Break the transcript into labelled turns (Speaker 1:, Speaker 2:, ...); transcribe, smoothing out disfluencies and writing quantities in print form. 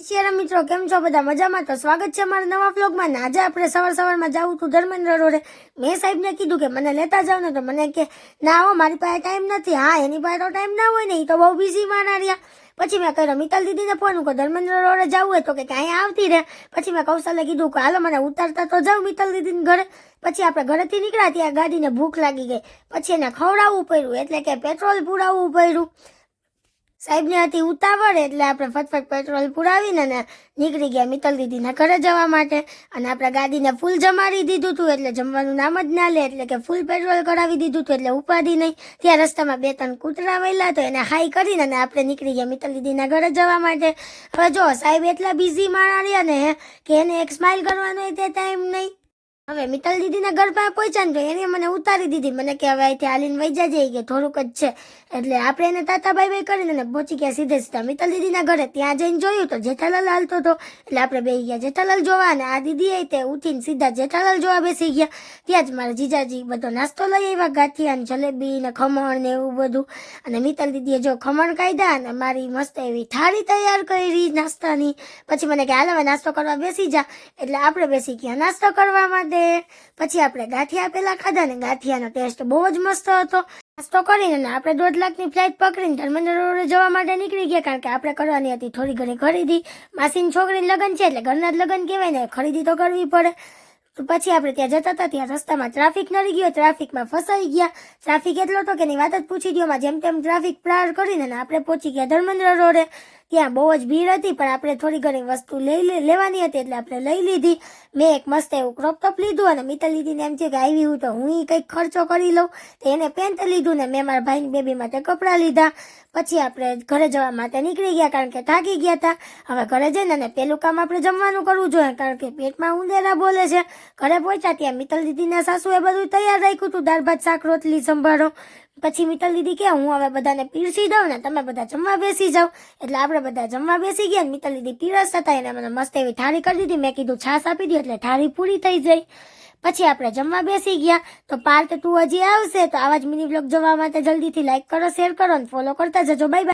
Speaker 1: Share મિત્રો કેમ છો બધા મજામાં? તો સ્વાગત છે અમારા નવા વ્લોગમાં. આજે આપણે સવારમાં જાવું હતું ધર્મેન્દ્ર રોડે. મેં સાહેબને કીધું કે મને લેતા જાવ ને, તો મને કે ના હો મારી પાસે ટાઈમ નથી. હા, એની પાસે તો ટાઈમ ના હોય ને, એ તો બહુ બિઝી માણા રહ્યા. પછી મેં કર્યો મિત્તલ દીદીને ફોન કે ધર્મેન્દ્ર રોડે જવું હોય તો કે અહીંયા આવતી રહે. પછી મેં કૌશલે કીધું કે હાલો મને ઉતારતા તો જાવ મિત્તલ દીદીને ઘરે. પછી આપણે ઘરેથી નીકળ્યા ત્યાં ગાડીને ભૂખ લાગી ગઈ. પછી એને ખવડાવવું પડ્યું, એટલે કે પેટ્રોલ પુરાવવું પડ્યું. સાહેબને હતી ઉતાવળ, એટલે આપણે ફટફટ પેટ્રોલ પુરાવીને નીકળી ગયા મિત્તલ દીદીના ઘરે જવા માટે. અને આપણે ગાડીને ફૂલ જમાડી દીધું હતું, એટલે જમવાનું નામ જ ના લે, એટલે કે ફૂલ પેટ્રોલ કરાવી દીધું હતું, એટલે ઉપાધિ નહીં. ત્યાં રસ્તામાં 2-3 કૂતરા વહેલા, તો એને હાઈ કરીને આપણે નીકળી ગયા મિત્તલ દીદીના ઘરે જવા માટે. હવે જો સાહેબ એટલા બિઝી માણા રહ્યા ને કે એને એક સ્માઇલ કરવાનો તે ટાઈમ નહીં. હવે મિત્તલ દીદીના ઘર પાસે પહોંચ્યા ને તો એને મને ઉતારી દીધી. મને કે હવે અહીંથી હાલીને વહી જઈએ, કે થોડુંક જ છે. એટલે આપણે એને તાતા બાય બાય કરીને પહોંચી ગયા સીધા મિત્તલ દીદીના ઘરે. ત્યાં જઈને જોયું તો જેઠાલાલ હાલતો હતો, એટલે આપણે બેસી ગયા જેઠાલાલ જોવા. અને આ દીદી તે ઉઠીને સીધા જેઠાલાલ જોવા બેસી ગયા. ત્યાં જ મારા જીજાજી બધો નાસ્તો લઈ આવ્યા, ગાંઠિયા ને જલેબી ને ખમણ ને એવું બધું. અને મિત્તલ દીદીએ જો ખમણ કાઢ્યા અને મારી મસ્ત એવી થાળી તૈયાર કરી નાસ્તાની. પછી મને કે હાલ હવે નાસ્તો કરવા બેસી જા, એટલે આપણે બેસી ગયા નાસ્તો કરવા માટે. પછી આપણે ગાંઠિયા પેલા ખાધા ને ગાંઠિયાનો ટેસ્ટ બહુ જ મસ્ત હતો. નાસ્તો કરીને આપણે 1.5 લાખની ફ્લાઇટ પકડીને ધર્મેન્દ્ર રોડે જવા માટે નીકળી ગયા, કારણ કે આપણે કરવાની હતી થોડી ઘણી ખરીદી. માસીની છોકરીની લગ્ન છે, એટલે ઘરના જ લગ્ન કહેવાય ને, ખરીદી તો કરવી પડે. તો પછી આપણે ત્યાં જતા હતા, ત્યાં રસ્તામાં ટ્રાફિક નડી ગયો, ટ્રાફિકમાં ફસાઈ ગયા. ટ્રાફિક એટલો હતો કે એની વાત જ પૂછી દો. જેમ તેમ ટ્રાફિક પાર કરીને આપણે પહોંચી ગયા ધર્મેન્દ્ર રોડે. ત્યાં બહુ જ ભીડ હતી, પણ આપણે થોડી ઘણી વસ્તુ લેવાની હતી, એટલે આપણે લઈ લીધી. મેં એક મસ્ત એવું ક્રોપ ટોપ લીધું, અને મિત્તલ દીદીને એમ છે કે આવી હું તો હું કંઈક ખર્ચો કરી લઉં, તો એને પેન્ટ લીધું ને મેં મારા ભાઈની બેબી માટે કપડાં લીધા. પછી આપણે ઘરે જવા માટે નીકળી ગયા, કારણ કે થાકી ગયા હતા. હવે ઘરે જઈને પેલું કામ આપણે જમવાનું કરવું જોઈએ, કારણ કે પેટમાં ઉંદેરા બોલે છે. ઘરે પહોંચ્યા ત્યાં મિત્તલ દીદીના સાસુએ બધું તૈયાર રાખ્યું હતું, દાળ ભાત શાક રોટલી સંભાળો. પછી મિત્તલ દીદી કે હું હવે બધાને પીરસી દઉં ને, તમે બધા જમવા બેસી જાઓ. એટલે આપણે બધા જમવા બેસી ગયા. મિત્તલ દીદી પીરસતા હતા, એને મને મસ્ત એવી થાળી કરી દીધી. મેં કીધું છાશ આપી દો, એટલે થાળી પૂરી થઈ જાય. પછી આપણે જમવા બેસી ગયા. તો પાર્ટ 2 હજી આવશે, તો આવા જ મિની વ્લોગ જોવા માટે જલ્દીથી લાઈક કરો, શેર કરો અને ફોલો કરતા જજો. Bye bye.